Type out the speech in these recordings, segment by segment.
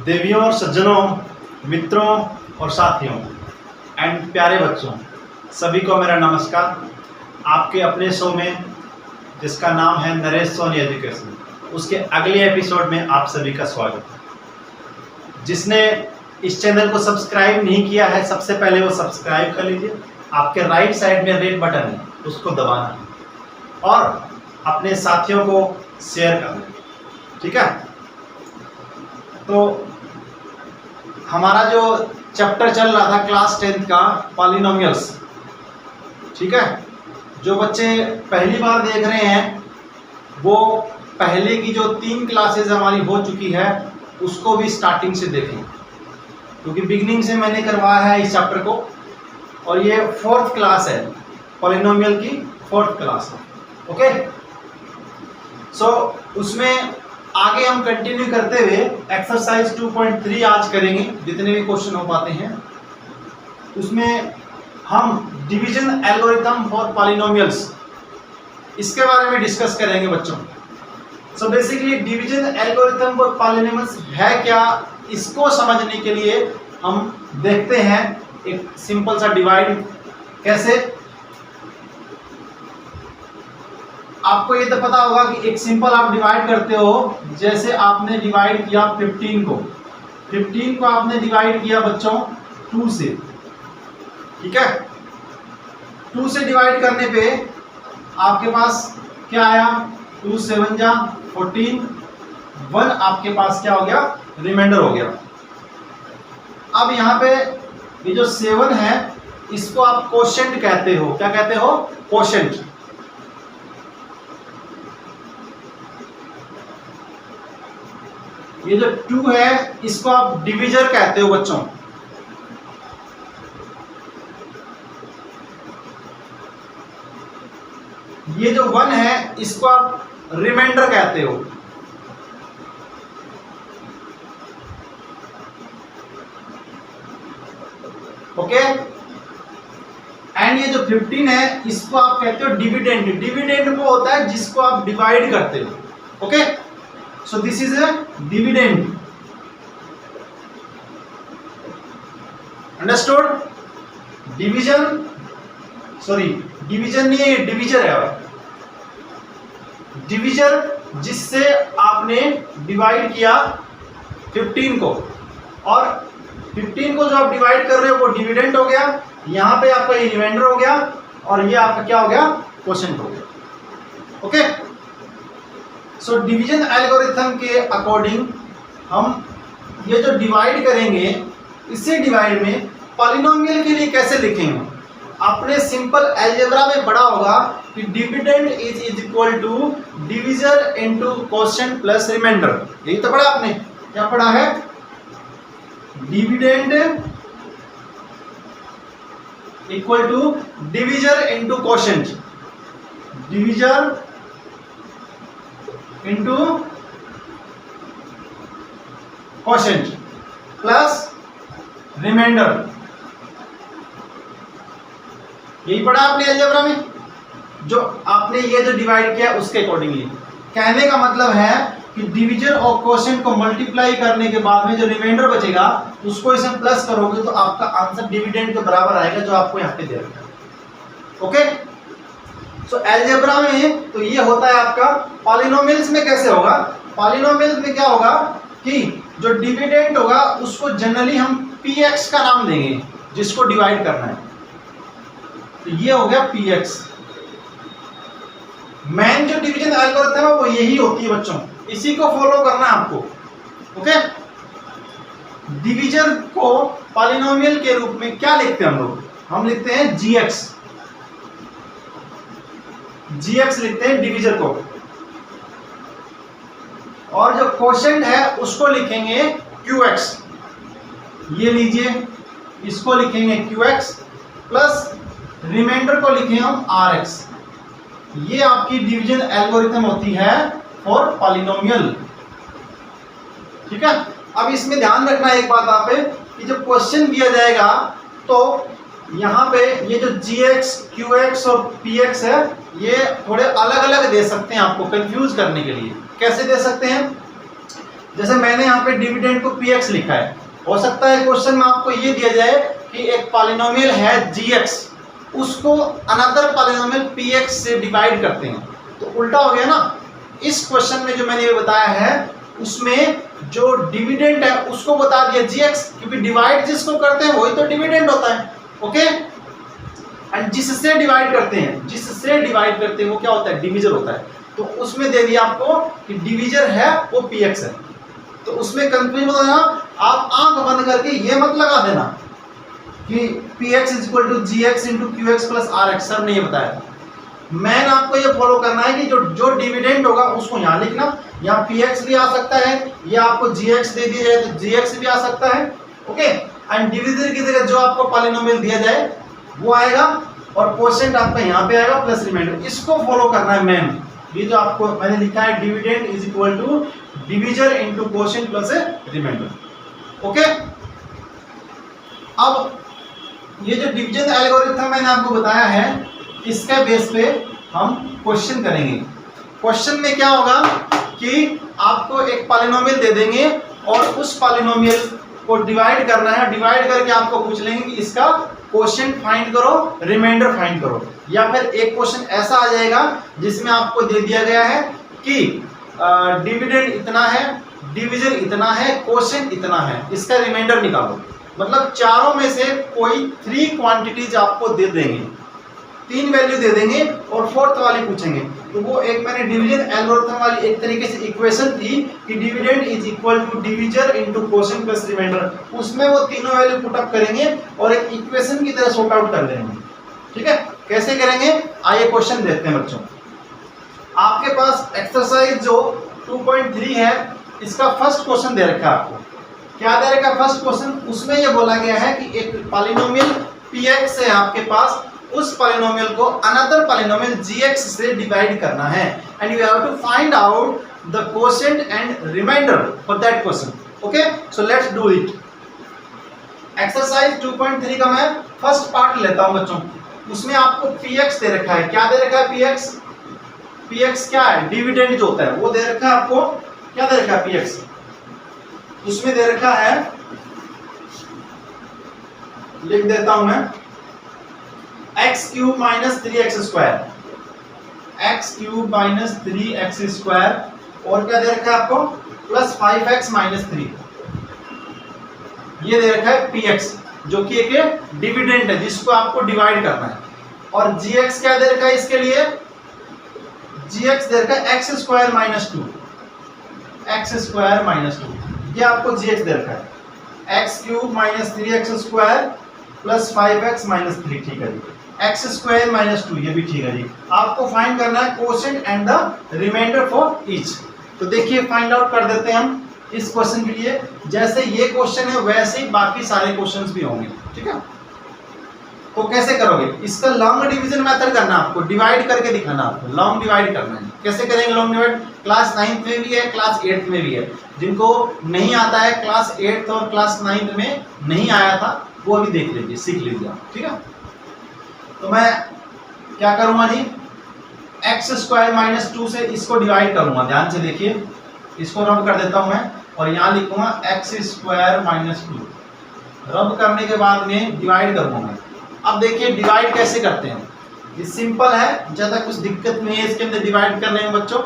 देवियों और सज्जनों, मित्रों और साथियों एंड प्यारे बच्चों, सभी को मेरा नमस्कार। आपके अपने शो में जिसका नाम है नरेश सोनी एजुकेशन, उसके अगले एपिसोड में आप सभी का स्वागत है। जिसने इस चैनल को सब्सक्राइब नहीं किया है, सबसे पहले वो सब्सक्राइब कर लीजिए। आपके राइट साइड में रेड बटन है, उसको दबाना है और अपने साथियों को शेयर करना है, ठीक है। तो हमारा जो चैप्टर चल रहा था क्लास 10 का पॉलिनोमियल्स, ठीक है। जो बच्चे पहली बार देख रहे हैं वो पहले की जो 3 क्लासेस हमारी हो चुकी है उसको भी स्टार्टिंग से देखें, क्योंकि बिगिनिंग से मैंने करवाया है इस चैप्टर को और ये 4th क्लास है, पॉलिनोमियल की 4th क्लास है। ओके, सो उसमें आगे हम कंटिन्यू करते हुए एक्सरसाइज 2.3 आज करेंगे, जितने भी क्वेश्चन हो पाते हैं। उसमें हम डिवीजन एल्गोरिथम फॉर पॉलिनोमियल्स, इसके बारे में डिस्कस करेंगे बच्चों। So basically division algorithm for polynomials है क्या, इसको समझने के लिए हम देखते हैं एक सिंपल सा डिवाइड कैसे। आपको ये तो पता होगा कि एक सिंपल आप डिवाइड करते हो, जैसे आपने डिवाइड किया 15 को आपने डिवाइड किया बच्चों 2 से, ठीक है। 2 से डिवाइड करने पे आपके पास क्या आया, 2 7 जा 14, 1 आपके पास क्या हो गया, रिमाइंडर हो गया। अब यहाँ पे ये जो 7 है इसको आप कोशेंट कहते हो। क्या कहते हो? कोशेंट। ये जो 2 है इसको आप डिविजर कहते हो बच्चों। ये जो 1 है इसको आप रिमाइंडर कहते हो। ओके, एंड ये जो 15 है इसको आप कहते हो डिविडेंड। डिविडेंड वो होता है जिसको आप डिवाइड करते हो। Okay, so this is a dividend, understood? division नहीं है, ये डिविजर है। डिविजर जिससे आपने डिवाइड किया 15 को, और 15 को जो आप डिवाइड कर रहे हो वो डिविडेंड हो गया। यहां पे आपका ये रिमाइंडर हो गया और ये आपका क्या हो गया, क्वोशिएंट हो गया। ओके, सो डिवीजन एल्गोरिथम के अकॉर्डिंग हम ये जो डिवाइड करेंगे, इसी डिवाइड में पॉलिनोमियल के लिए कैसे लिखेंगे। आपने सिंपल अलजेब्रा में पढ़ा होगा कि dividend is equal to divisor into quotient plus remainder. यही तो पढ़ा आपने। क्या पढ़ा है? Dividend equal to divisor into quotient, divisor into quotient plus remainder. यही पढ़ा आपने अलजेब्रा में, जो आपने ये जो डिवाइड किया उसके अकॉर्डिंगली। कहने का मतलब है कि डिविजन और क्वोशिएंट को मल्टीप्लाई करने के बाद में जो रिमाइंडर बचेगा उसको इसमें प्लस करोगे तो आपका आंसर डिविडेंड के बराबर आएगा, जो आपको यहाँ पे दे रखा है। ओके, सो अलजेब्रा में तो ये होता है आपका। पॉलिनोमियल्स में कैसे होगा? पॉलिनोमियल्स में क्या होगा कि जो डिविडेंड होगा उसको जनरली हम px का नाम देंगे, जिसको डिवाइड करना है। तो ये हो गया px। मेन जो डिवीजन एल्गोरिथम है वो यही होती है बच्चों, इसी को फॉलो करना है आपको। ओके, डिवीजर को पॉलिनोमियल के रूप में क्या लिखते हैं हम लोग? हम लिखते हैं gx लिखते हैं डिवीजर को, और जो क्वोशिएंट है उसको लिखेंगे qx। ये लीजिए, इसको लिखेंगे qx प्लस रिमाइंडर को लिखेंगे हम rx। ये आपकी डिवीजन एल्गोरिथम होती है फॉर पॉलिनोमियल, ठीक है। अब इसमें ध्यान रखना एक बात आप पे कि जब क्वेश्चन दिया जाएगा तो यहाँ पे ये जो gx, qx और px है ये थोड़े अलग अलग दे सकते हैं आपको कंफ्यूज करने के लिए। कैसे दे सकते हैं? जैसे मैंने यहाँ पे डिविडेंड को px लिखा है, हो सकता है क्वेश्चन में आपको ये दिया जाए कि एक पॉलिनोमियल है gx, उसको अनदर पॉलिनोमियल px से डिवाइड करते हैं, तो उल्टा हो गया ना। इस क्वेश्चन में जो मैंने ये बताया है उसमें जो डिविडेंड है उसको बता दिया gx, क्योंकि डिवाइड जिसको करते हैं वही तो डिविडेंड होता है। ओके, एंड जिससे डिवाइड करते हैं वो क्या होता है, डिविजर होता है। तो उसमें दे दिया आपको कि डिविजर है वो px है, तो उसमें कंफ्यूजन मत होना। आप आंख बंद करके ये मत लगा देना कि px is equal to gx into qx plus rx, sir ने ये बताया। मैंने आपको ये फॉलो करना है कि जो डिविडेंड होगा उसको यहाँ लिखना, यहाँ px भी आ सकता है, या आपको gx दे दिया जाए तो gx भी आ सकता है। ओके, एंड डिविजर की जगह जो आपको पॉलिनोमियल दिया जाए वो आएगा, और क्वोशिएंट आपका यहाँ पे आएगा प्लस रिमाइंडर, इसको फॉलो करना है मैम। ये जो आपको मैंने लिखा है dividend is equal to divisor into quotient plus remainder. Okay, अब ये जो डिवीजन एल्गोरिथम मैंने आपको बताया है, इसके बेस पे हम क्वेश्चन करेंगे। क्वेश्चन में क्या होगा कि आपको एक पॉलिनोमियल दे देंगे और उस पॉलिनोमियल को डिवाइड करना है, डिवाइड करके आपको पूछ लेंगे कि इसका क्वोशिएंट फाइंड करो, रिमाइंडर फाइंड करो। या फिर एक क्वेश्चन ऐसा आ जाएगा जिसमें आपको दे दिया गया है कि डिविडेंड इतना है, डिविजन इतना है, क्वोशिएंट इतना है, इसका रिमाइंडर निकालो। मतलब चारों में से कोई 3 क्वांटिटीज आपको दे देंगे, 3 वैल्यू दे देंगे और 4th वाली पूछेंगे। तो वो एक मैंने डिवीजन एल्गोरिथम वाली एक तरीके से इक्वेशन थी कि dividend is equal to divisor into quotient plus remainder, उसमें वो तीनों वैल्यू पुट अप करेंगे और एक इक्वेशन की तरह सॉर्ट आउट कर देंगे। ठीक है, कैसे करेंगे आइए क्वेश्चन देखते हैं बच्चों। आपके पास एक्सरसाइज जो 2.3 है, इसका फर्स्ट क्वेश्चन दे रखा है आपको। क्या दे रखा है फर्स्ट क्वेश्चन, उसमें यह बोला गया है कि एक पॉलिनोमियल px है आपके पास, उस पॉलिनोमियल को अनदर पॉलिनोमियल gx से डिवाइड करना है, and you have to find out the quotient and remainder for that question. Okay, so let's do it. Exercise 2.3 का मैं फर्स्ट पार्ट लेता हूं बच्चों। उसमें आपको px दे रखा है। क्या दे रखा है px? px क्या है, डिविडेंड जो होता है वो दे रखा है आपको। क्या दे रखा है px? उसमें दे रखा है, लिख देता हूं मैं, x cube minus 3x square, x cube minus 3x square, और क्या दे रखा है आपको, प्लस 5x माइनस 3। ये दे रखा है px, जो कि एक डिविडेंड है जिसको आपको डिवाइड करना है। और gx क्या दे रखा है इसके लिए, gx दे रखा है x square minus 2, x square minus 2, ये आपको gx दे रखा है। X cube minus 3x square plus 5x minus 3, ठीक है जी। एक्स स्क्वायर माइनस 2, ये भी ठीक है जी। आपको फाइंड करना है quotient and the remainder for each. तो देखिए फाइंड आउट कर देते हैं हम इस क्वेश्चन के लिए। जैसे ये क्वेश्चन है वैसे ही बाकी सारे क्वेश्चंस भी होंगे, ठीक है। तो कैसे करोगे, इसका लॉन्ग डिवीजन मेथड करना है आपको, डिवाइड करके दिखाना आपको, लॉन्ग डिवाइड करना है। कैसे करेंगे लॉन्ग डिवाइड, क्लास 9th में भी है, क्लास 8th में भी है। जिनको नहीं आता है क्लास 8th और क्लास 9th में नहीं आया था, वो अभी देख लीजिए, सीख लीजिए आप, ठीक है। तो मैं क्या करूंगा जी, एक्स स्क्वायर माइनस 2 से इसको डिवाइड करूंगा। ध्यान से देखिए, इसको रब कर देता हूं मैं और यहां लिखूंगा एक्स स्क्वायर माइनस 2। रब करने के बाद में डिवाइड करूंगा मैं। अब देखिए डिवाइड कैसे करते हैं, ये सिंपल है, ज्यादा कुछ दिक्कत नहीं है इसके अंदर डिवाइड करने में बच्चों।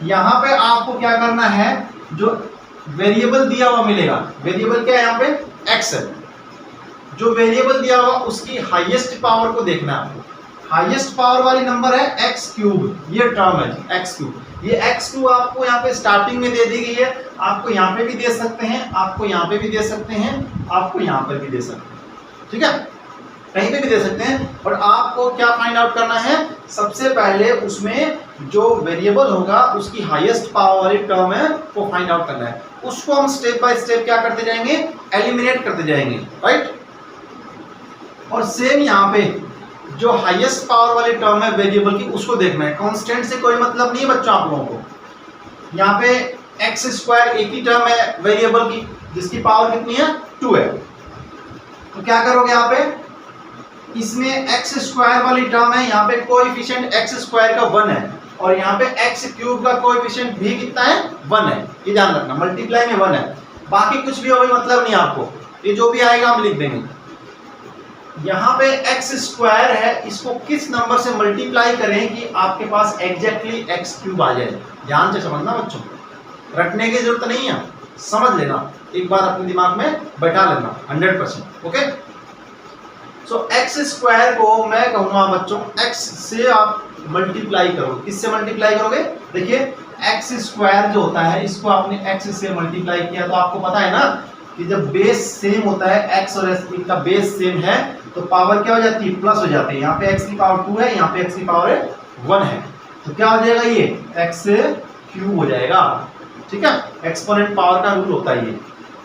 यहाँ पे आपको क्या करना है, जो वेरिएबल दिया हुआ मिलेगा, वेरिएबल क्या है यहाँ पे, एक्स है। जो वेरिएबल दिया हुआ उसकी हाईएस्ट पावर को देखना है आपको। हाईएस्ट पावर वाली नंबर है एक्स क्यूब, ये टर्म है एक्स क्यूब। ये एक्स क्यूब आपको यहाँ पे स्टार्टिंग में दे दी गई है, आपको यहाँ पे भी दे सकते हैं, आपको यहाँ पे भी दे सकते हैं, आपको यहाँ पर भी दे सकते हैं, ठीक है, कहीं पे भी दे सकते हैं। और आपको क्या फाइंड आउट करना है, सबसे पहले उसमें जो वेरिएबल होगा उसकी हाईएस्ट पावर वाली टर्म है वो फाइंड आउट करना है। उसको हम स्टेप बाय स्टेप क्या करते जाएंगे, एलिमिनेट करते जाएंगे, राइट। और सेम यहाँ पे जो हाईएस्ट पावर वाली टर्म है वेरिएबल की, उसको देखना है। कांस्टेंट से कोई मतलब नहीं है बच्चों आप लोगों को। यहाँ पे एक्स स्क्वायर एक ही टर्म है वेरिएबल की, जिसकी पावर कितनी है, 2 है। तो क्या करोगे यहाँ पे, इसमें एक्स स्क्वायर वाली टर्म है, यहाँ पे कोएफिशिएंट एक्स स्क्वायर का 1 है, और यहाँ पे एक्स क्यूब का कोएफिशिएंट भी कितना है 1 है, ये ध्यान रखना, मल्टीप्लाई में 1 है, बाकी कुछ भी हो मतलब नहीं आपको, ये जो भी आएगा हम लिख देंगे। यहाँ पे एक्स स्क्वायर है, इसको किस नंबर से मल्टीप्लाई करें कि आपके पास एग्जैक्टली एक्स क्यूब आ जाए। ध्यान से समझना बच्चों, रटने की जरूरत नहीं है, समझ लेना, एक बार अपने दिमाग में बैठा लेना 100%। ओके, सो एक्स स्क्वायर को मैं कहूंगा बच्चों एक्स से आप मल्टीप्लाई करो। किससे मल्टीप्लाई करोगे? देखिए एक्स स्क्वायर जो होता है इसको आपने एक्स से मल्टीप्लाई किया तो आपको पता है ना कि जब बेस सेम होता है, एक्स और एक्स का बेस सेम है तो पावर क्या हो जाती है? प्लस हो जाती है। यहाँ पे एक्स की पावर 2 है, यहाँ पे एक्स की पावर 1 है, तो क्या हो जाएगा? ये एक्स क्यूब हो जाएगा। ठीक है, एक्सपोनेंट पावर का रूल होता है ये।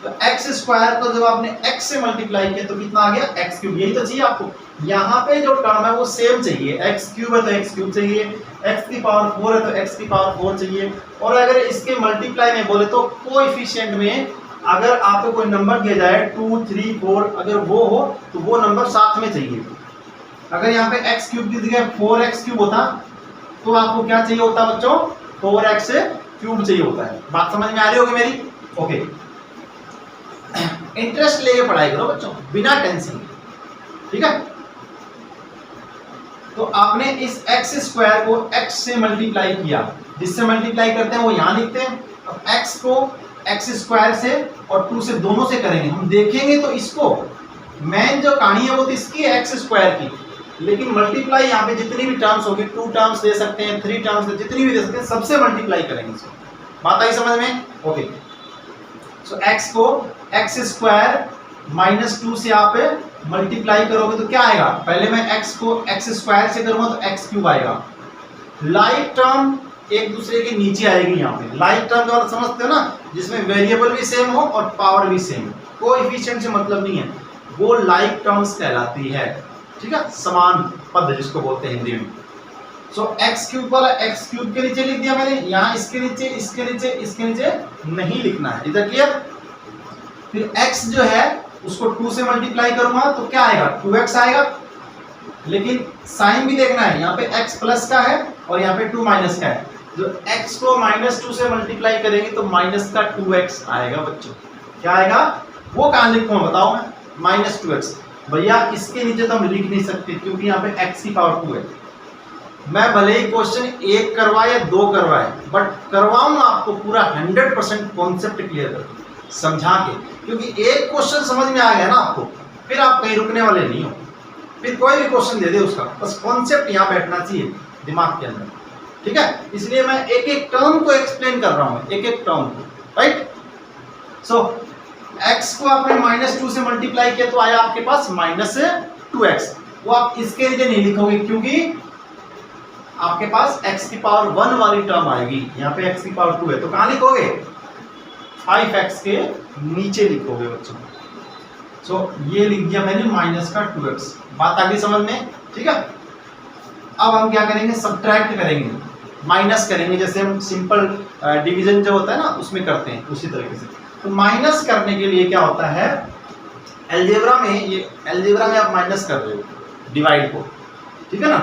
तो एक्स स्क्वायर को जब आपने एक्स से मल्टीप्लाई किया तो कितना आ गया? X cube. यही तो चाहिए आपको, यहाँ पे जो टर्म है वो सेम चाहिए, एक्स क्यूब है तो एक्स क्यूब चाहिए, एक्स की पावर 4 है तो एक्स की पावर 4 चाहिए। और अगर इसके मल्टीप्लाई में बोले तो कोएफिशिएंट में अगर आपको कोई नंबर दिया जाए 2, 3, 4, अगर वो हो तो वो नंबर साथ में चाहिए। अगर यहाँ पे एक्स क्यूब की जगह 4x क्यूब होता तो आपको क्या चाहिए होता बच्चों? 4x क्यूब चाहिए होता है। बात समझ में आ रही होगी मेरी? ओके, इंटरेस्ट लेके पढ़ाई करो बच्चों, बिना टेंशन। ठीक है, तो आपने इस एक्स स्क्वायर को एक्स से मल्टीप्लाई किया, जिससे मल्टीप्लाई करते हैं वो यहां लिखते हैं। अब एक्स को एक्स स्क्वायर से और 2 से दोनों से करेंगे, हम देखेंगे तो इसको मेन जो कहानी है वो तो इसकी है एक्स स्क्वायर की, लेकिन मल्टीप्लाई यहाँ पे जितनी भी टर्म्स होगी, 2 टर्म्स दे सकते हैं, 3 टर्म्स जितनी भी दे सकते हैं, सबसे मल्टीप्लाई करेंगे इसको। बात आई समझ में? ओके, सो एक्स को एक्स स्क्वायर माइनस 2 से आप मल्टीप्लाई करोगे तो क्या आएगा? पहले मैं एक्स को एक्स स्क्वायर से करूंगा तो एक्स क्यूब आएगा। लाइक टर्म एक दूसरे के नीचे आएगी। यहाँ पे लाइक टर्म द्वारा समझते हो ना, जिसमें वेरिएबल भी सेम हो और पावर भी सेम हो, कोएफिशिएंट से मतलब नहीं है, वो लाइक टर्म्स कहलाती है। ठीक है, समान पद जिसको बोलते हैं हिंदी में। सो एक्स क्यूब वाला एक्स क्यूब के नीचे लिख दिया मैंने, यहाँ इसके नीचे इसके नीचे इसके नीचे नहीं लिखना है। इधर क्लियर? फिर x जो है उसको 2 से मल्टीप्लाई करूंगा तो क्या आएगा? 2x आएगा, लेकिन साइन भी देखना है, यहाँ पे x प्लस का है और यहाँ पे 2 माइनस का है। जो x को -2 से मल्टीप्लाई करेंगे तो माइनस का 2x आएगा बच्चों। क्या आएगा? वो कहाँ लिखूंगा बताओ मैं? -2x। भैया इसके नीचे तो हम लिख नहीं सकते क्योंकि यहाँ पे x की पावर 2 है। मैं भले ही क्वेश्चन 1 करवाए या 2 करवाए, बट करवाऊंगा आपको पूरा 100% कॉन्सेप्ट क्लियर करके समझा के, क्योंकि एक क्वेश्चन समझ में आ गया ना आपको, फिर आप कहीं रुकने वाले नहीं हो। फिर कोई भी क्वेश्चन दे दे उसका, बस कॉन्सेप्ट यहाँ बैठना चाहिए दिमाग के अंदर। ठीक है, इसलिए मैं एक एक टर्म को एक्सप्लेन कर रहा हूँ, एक एक टर्म को। राइट, सो x को आपने -2 से मल्टीप्लाई किया तो आया आपके पास -2x। वो आप इसके लिए नहीं लिखोगे क्योंकि आपके पास x की पावर 1 वाली टर्म आएगी, यहाँ पे x की पावर 2 है, तो कहाँ लिखोगे? 5x के नीचे लिखोगे बच्चों। सो ये लिख दिया मैंने -2x। बात आ गई समझ में? ठीक है, अब हम क्या करेंगे? सब्ट्रैक्ट करेंगे, माइनस करेंगे, जैसे हम सिंपल डिवीजन जो होता है ना उसमें करते हैं उसी तरीके से। तो माइनस करने के लिए क्या होता है? अलजेब्रा में, ये अलजेब्रा में आप माइनस कर रहे हो डिवाइड को, ठीक है ना,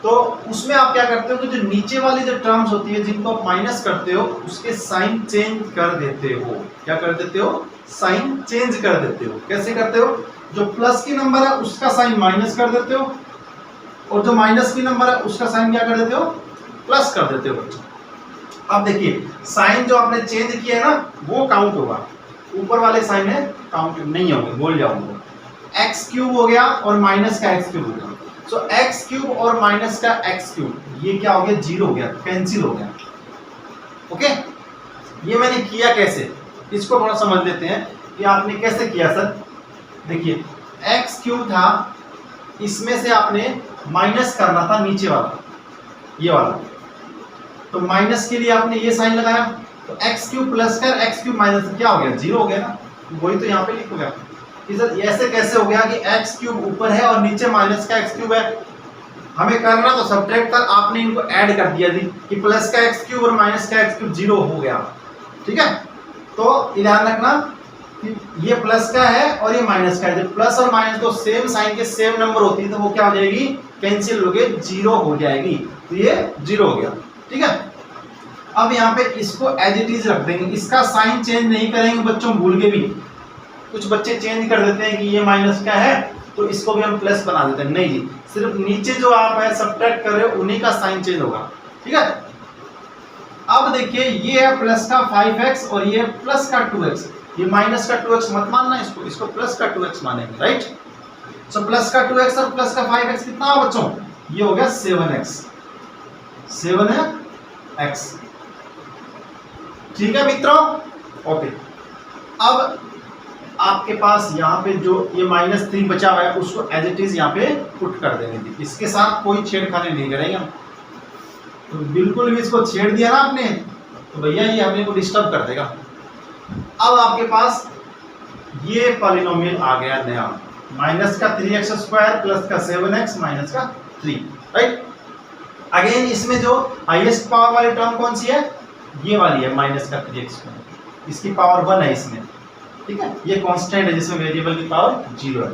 तो उसमें आप क्या करते हो कि जो नीचे वाली जो टर्म्स होती है जिनको आप माइनस करते हो उसके साइन चेंज कर देते हो। क्या कर देते हो? साइन चेंज कर देते हो। कैसे करते हो? जो प्लस की नंबर है उसका साइन माइनस कर देते हो और जो माइनस की नंबर है उसका साइन क्या कर देते हो? प्लस कर देते हो बच्चों। अब देखिए साइन जो आपने चेंज किया है ना वो काउंट होगा, ऊपर वाले साइन है काउंट नहीं होंगे, बोल जाऊंगा। एक्स क्यूब हो गया और माइनस का एक्स क्यूब हो गया, सो एक्स क्यूब और माइनस का एक्स क्यूब ये क्या हो गया? 0 हो गया, कैंसिल हो गया। ओके, ये मैंने किया कैसे, इसको थोड़ा समझ लेते हैं कि आपने कैसे किया सर। देखिए एक्स क्यूब था, इसमें से आपने माइनस करना था नीचे वाला, ये वाला, तो माइनस के लिए आपने ये साइन लगाया, तो एक्स क्यूब प्लस कर एक्स क्यूब माइनस क्या हो गया? 0 हो गया ना, वही तो यहाँ पे लिखोगे। ऐसे कैसे हो गया कि एक्स क्यूब ऊपर है और नीचे माइनस का एक्स क्यूब है? हमें करना तो सब्ट्रैक्ट कर, आपने इनको ऐड कर दिया थी कि प्लस का एक्स क्यूब और माइनस का एक्स क्यूब 0 हो गया। ठीक है, तो ध्यान रखना कि ये प्लस का है और ये माइनस का है। जब प्लस और माइनस को सेम साइन के सेम नंबर होती है तो वो क्या हो जाएगी? कैंसिल हो गए, 0 हो जाएगी, तो ये 0 हो गया। ठीक है। अब यहाँ पे इसको एज इट इज रख देंगे, इसका साइन चेंज नहीं करेंगे बच्चों, भूल के भी। कुछ बच्चे चेंज कर देते हैं कि ये माइनस का है तो इसको भी हम प्लस बना देते हैं, नहीं जी, सिर्फ नीचे जो आप है सब्ट्रैक्ट कर रहे हो उन्हीं का साइन चेंज होगा, ठीक है। अब देखिए ये है प्लस का 5x और ये प्लस का 2x, ये माइनस का 2x मत मानना, इसको प्लस का 2x मानेंगे, राइट। सो प्लस का 2x और प्लस का 5x कितना हो बच्चों, ये हो गया 7x, 7x, ठीक है मित्रों, ओके। अब आपके पास यहाँ पे जो ये -3 बचा हुआ है उसको एज इट इज यहाँ पे पुट कर देंगे, इसके साथ कोई छेड़खानी नहीं करेंगे हम, तो बिल्कुल भी इसको छेड़ दिया ना आपने तो भैया ये अपने को डिस्टर्ब कर देगा। अब आपके पास ये पॉलिनोमियल आ गया नया, माइनस का 3x² प्लस का 7x माइनस का 3, राइट। अगेन इसमें जो हाईएस्ट पावर वाली टर्म कौन सी है, ये वाली है माइनस का 3x², इसकी पावर 1 है इसमें, ठीक है। ये कांस्टेंट है जिसमें वेरिएबल की पावर 0 है।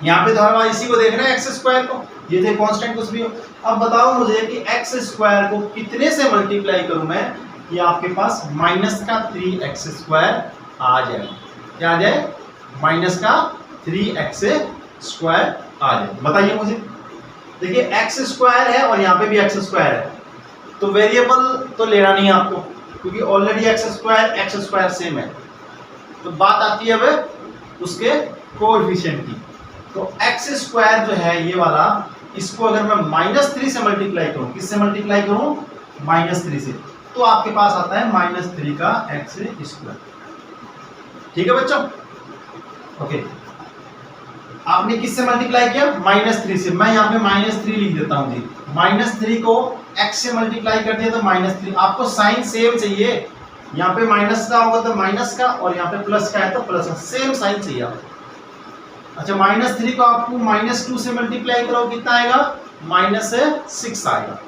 यहाँ पे धरवा इसी को देख रहे हैं x² को, ये थे कांस्टेंट कुछ भी हो। अब बताओ मुझे कि x² को कितने से मल्टीप्लाई करूं मैं, ये आपके पास माइनस का 3x² आ जाए, क्या आ जाए, माइनस का 3x² आ जाए, बताइए मुझे। देखिए x² है और यहाँ पे भी x² है, तो वेरिएबल तो लेना नहीं है आपको क्योंकि ऑलरेडी x² सेम है। तो बात आती है अब उसके कोएफिशिएंट की, तो x² जो है ये वाला, इसको अगर मैं -3 से मल्टीप्लाई करूं, किससे मल्टीप्लाई करूं, -3 से, तो आपके पास आता है -3 का x², ठीक है बच्चों, ओके। आपने किससे मल्टीप्लाई किया, -3 से, मैं यहाँ पे -3 लिख देता हूँ जी, -3 को x से मल्टीप्लाई कर दिया तो -3, आपको साइन सेम चाहिए, यहाँ पे माइनस का होगा तो माइनस का और यहाँ पे प्लस का है तो प्लस का, सेम साइन चाहिए आपको। अच्छा -3 को आपको -2 से मल्टीप्लाई करो कितना आएगा, -6 आएगा,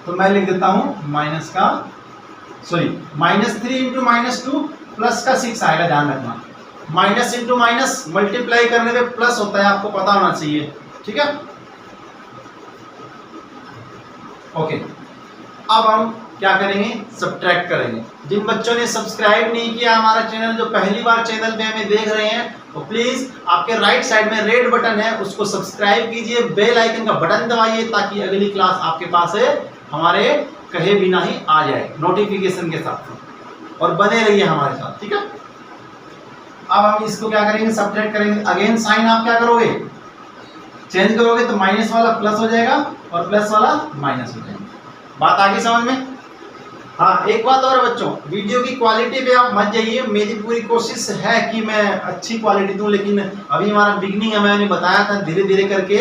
तो मैं लिख देता हूँ -3 इंटू -2 प्लस का 6 आएगा, ध्यान रखना, माइनस इंटू माइनस मल्टीप्लाई करने पे प्लस होता है, आपको पता होना चाहिए, ठीक है, ओके। अब हम क्या करेंगे, सब्ट्रैक्ट करेंगे। जिन बच्चों ने सब्सक्राइब नहीं किया हमारा चैनल, जो पहली बार चैनल पे हमें देख रहे हैं, तो प्लीज आपके राइट साइड में रेड बटन है उसको सब्सक्राइब कीजिए, बेल आइकन का बटन दबाइए ताकि अगली क्लास आपके पास है हमारे कहे बिना ही आ जाए नोटिफिकेशन के साथ, और बने रहिए हमारे साथ, ठीक है। अब हम इसको क्या करेंगे, सब्ट्रैक्ट करेंगे। अगेन साइन आप क्या करोगे, चेंज करोगे तो माइनस वाला प्लस हो जाएगा और प्लस वाला माइनस हो जाएगा। बात आगे समझ में। हाँ, एक बात और बच्चों, वीडियो की क्वालिटी पे आप मत जाइए, मेरी पूरी कोशिश है कि मैं अच्छी क्वालिटी दूं, लेकिन अभी हमारा बिगनिंग है, मैंने बताया था धीरे धीरे करके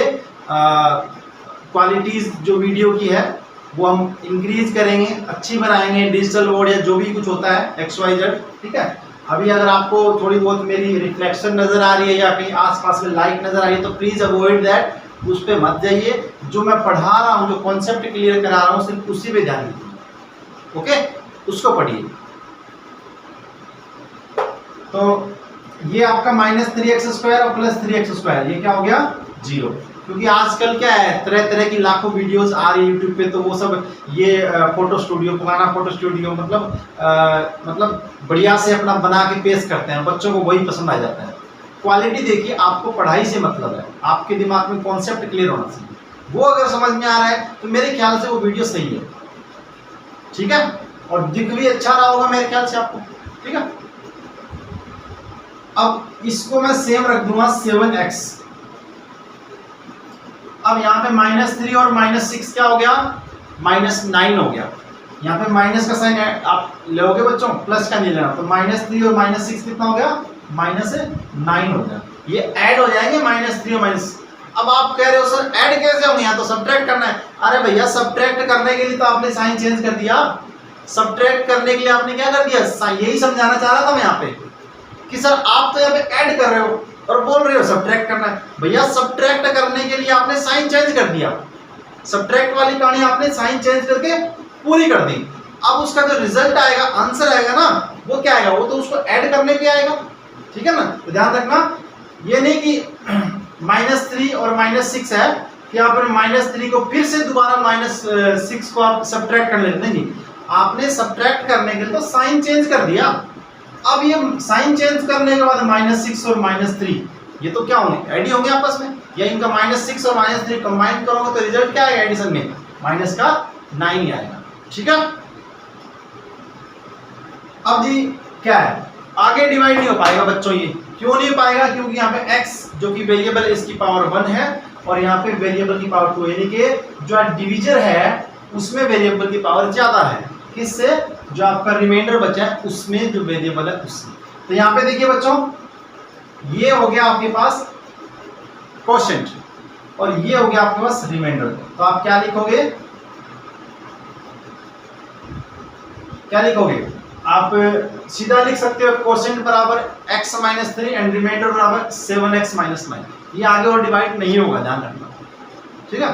क्वालिटीज़ जो वीडियो की है वो हम इंक्रीज करेंगे, अच्छी बनाएंगे, डिजिटल बोर्ड या जो भी कुछ होता है XYZ, ठीक है। अभी अगर आपको थोड़ी बहुत मेरी रिफ्लेक्शन नज़र आ रही है या कहीं आसपास में लाइट नज़र आ रही है तो प्लीज़ अवॉइड दैट, उस पर मत जाइए। जो मैं पढ़ा रहा हूँ, जो कॉन्सेप्ट क्लियर करा रहा हूँ, सिर्फ उसी पे ध्यान दीजिए, ओके, उसको पढ़िए। तो ये आपका -3x² और +3x², ये क्या हो गया, 0, क्योंकि आजकल क्या है, तरह तरह की लाखों वीडियोस आ रही है यूट्यूब पे, तो वो सब ये फोटो स्टूडियो, पुराना फोटो स्टूडियो मतलब बढ़िया से अपना बना के पेश करते हैं, बच्चों को वही पसंद आ जाता है। क्वालिटी देखिए, आपको पढ़ाई से मतलब है, आपके दिमाग में कॉन्सेप्ट क्लियर होना चाहिए, वो अगर समझ में आ रहा है तो मेरे ख्याल से वो वीडियो सही है, ठीक है, और दिख भी अच्छा रहा होगा मेरे ख्याल से आपको, ठीक है। अब इसको मैं सेम रख दूंगा 7x। अब यहाँ पे -3 और -6 क्या हो गया, -9 हो गया। यहाँ पे माइनस का साइन आप लोगे बच्चों, प्लस का नहीं लेना, तो -3 और -6 कितना हो गया, -9 हो गया। ये ऐड हो जाएंगे -3 और -6। अब आप कह रहे हो सर ऐड कैसे होंगे, यहाँ तो सब्ट्रैक्ट करना है। अरे भैया, सब्ट्रैक्ट करने के लिए तो आपने साइन चेंज कर दिया, सब्ट्रैक्ट करने के लिए आपने क्या कर दिया, यही समझाना चाह रहा था मैं यहाँ पे कि सर आप तो यहाँ पे ऐड कर रहे हो और बोल रहे हो सब्ट्रैक्ट करना है। भैया, सब्ट्रैक्ट करने के लिए आपने साइन चेंज कर दिया, सब्ट्रैक्ट वाली कहानी आपने साइन चेंज करके पूरी कर दी। अब उसका जो रिजल्ट आएगा, आंसर आएगा ना, वो क्या आएगा, वो तो उसको ऐड करने पे आएगा, ठीक है ना। तो ध्यान रखना, ये नहीं कि -3 और -6 है कि आपने -3 को फिर से दोबारा -6 को आप सब्ट्रैक्ट कर लेते नहीं, आपने सब्ट्रैक्ट करने के लिए तो साइन चेंज कर दिया। अब ये साइन चेंज करने के बाद -6 और -3 ये तो क्या होंगे, ऐड ही होंगे आपस में, या इनका -6 और -3 कंबाइन करोगे तो रिजल्ट क्या आएगा एडिशन में, -9 ही आएगा। ठीक है, अब जी क्या है, आगे डिवाइड नहीं हो पाएगा बच्चों। ये क्यों नहीं हो पाएगा, क्योंकि यहाँ पे x जो कि वेरिएबल है इसकी पावर 1 है और यहाँ पे वेरिएबल की पावर 2, यानी कि जो डिविजर है उसमें वेरिएबल की पावर ज्यादा है, किससे, जो आपका रिमाइंडर बचा है उसमें जो वेरिएबल है उससे। तो यहाँ पे देखिए बच्चों, ये हो गया आपके पास कोशेंट और ये हो गया आपके पास रिमाइंडर। तो आप क्या लिखोगे, क्या लिखोगे, आप सीधा लिख सकते हो कोशेंट बराबर x - 3 एंड रिमाइंडर बराबर 7x - 9। ये आगे और डिवाइड नहीं होगा, ध्यान रखना। ठीक है,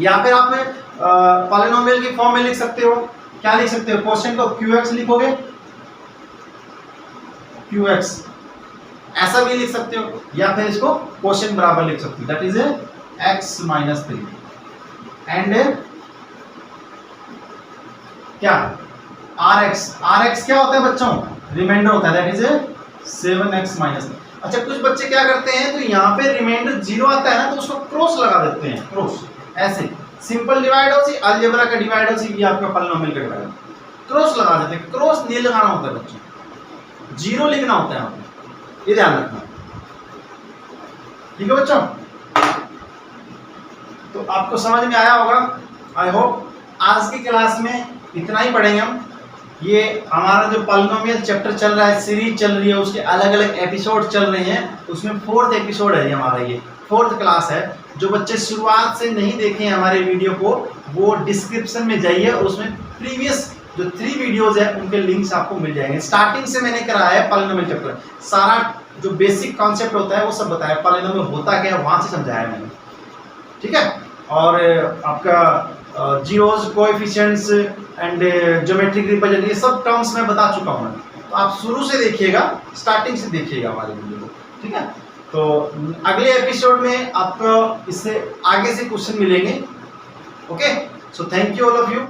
या फिर आप पॉलिनोमियल की फॉर्म में लिख सकते हो, क्या लिख सकते हो, कोशेंट को qx लिखोगे, qx ऐसा भी लिख सकते हो, या फिर इसको कोशेंट बराबर लिख सकते हो, दैट इज x - 3 एंड क्या rx क्या होता है बच्चों, रिमाइंडर होता है, दैट इज 7x - 9। अच्छा, कुछ बच्चे क्या करते हैं, तो यहाँ पे रिमाइंडर 0 आता है ना तो उसको क्रॉस लगा देते हैं, क्रॉस, ऐसे सिंपल डिवाइड हो सी, अलजेब्रा का डिवाइड हो सी, ये आपका पॉलिनोमियल का डिवाइड, क्रॉस लगा देते हैं। क्रॉस नहीं लगाना होता है बच्चों, 0 लिखना होता है यहाँ पे, ये ध्यान रखना। ठीक है बच्चों, तो आपको समझ में आया होगा, आई होप। आज की क्लास में इतना ही पढ़ेंगे हम। ये हमारा जो पॉलिनोमियल चैप्टर चल रहा है, सीरीज चल रही है, उसके अलग अलग एपिसोड चल रहे हैं, उसमें 4th एपिसोड है ये हमारा, ये 4th क्लास है। जो बच्चे शुरुआत से नहीं देखे हैं हमारे वीडियो को, वो डिस्क्रिप्शन में जाइए, उसमें प्रीवियस जो 3 वीडियोज है उनके लिंक्स आपको मिल जाएंगे। स्टार्टिंग से मैंने कराया है पॉलिनोमियल चैप्टर, सारा जो बेसिक कॉन्सेप्ट होता है वो सब बताया, पॉलिनोमियल होता क्या है वहां से समझाया मैंने। ठीक है, और आपका zeros, coefficients and geometric representation, ये सब टर्म्स में बता चुका हूँ। तो आप शुरू से देखिएगा, स्टार्टिंग से देखिएगा हमारे वीडियो को। ठीक है, तो अगले एपिसोड में आपको इससे आगे से क्वेश्चन मिलेंगे। Okay, so thank you all of you.